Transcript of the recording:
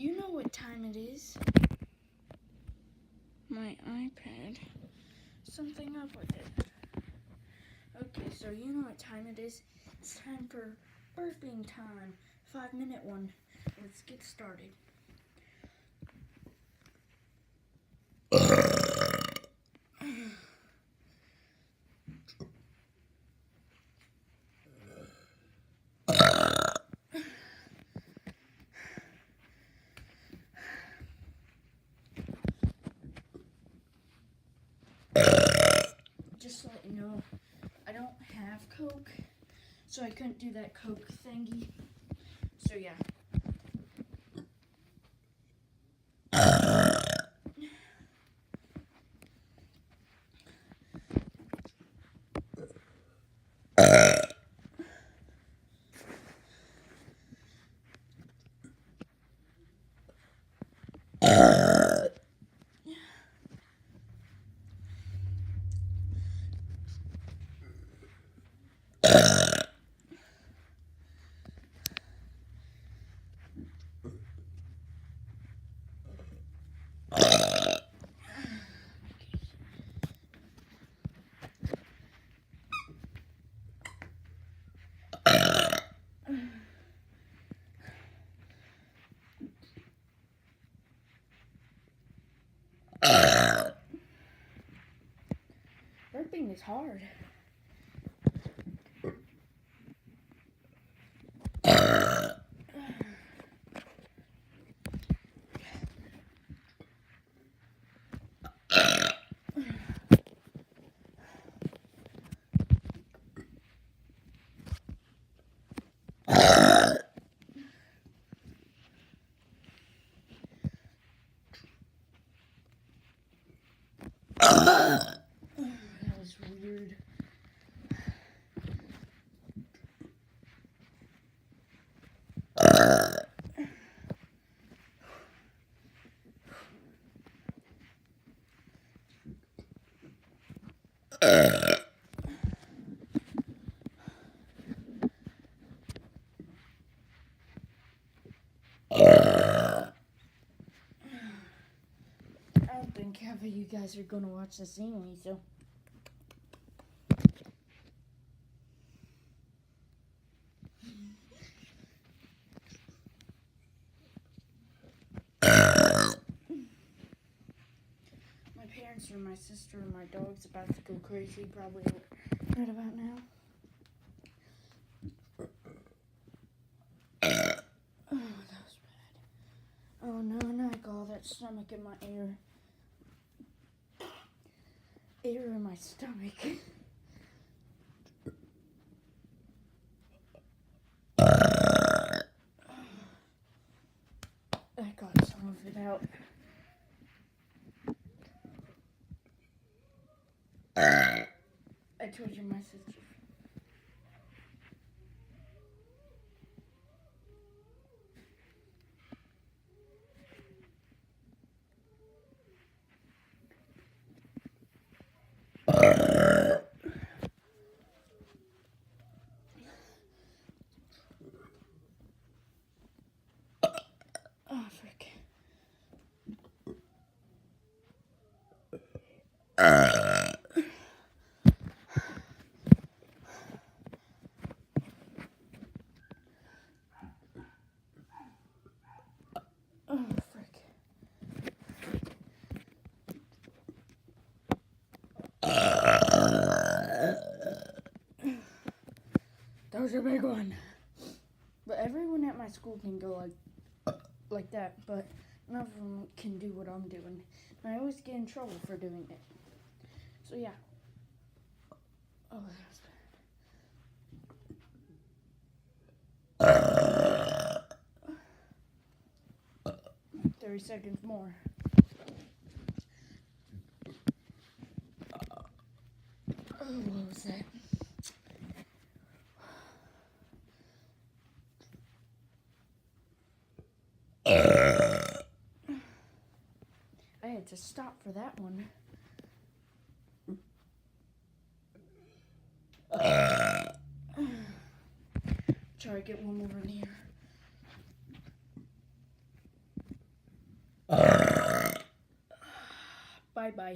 You know what time it is. My iPad. Something up with it. Okay, so you know what time it is. It's time for burping time. 5-minute one. Let's get started. Just to let you know, I don't have Coke, so I couldn't do that Coke thingy. So yeah. Burping is hard. That was weird. I don't think half of you guys are gonna watch this anyway, so. My parents or my sister or my dog's about to go crazy, probably right about now. Oh, that was bad. Oh no, and I got all that stomach in my ear. Air in my stomach. I got some of it out. I told you my sister. Oh, frick. Oh, frick. That was a big one. But everyone at my school can go like that, but none of them can do what I'm doing. And I always get in trouble for doing it. So yeah. Oh, that was bad. 30 seconds more. Oh, what was that? I had to stop for that one. Try to get one more in here. Bye bye.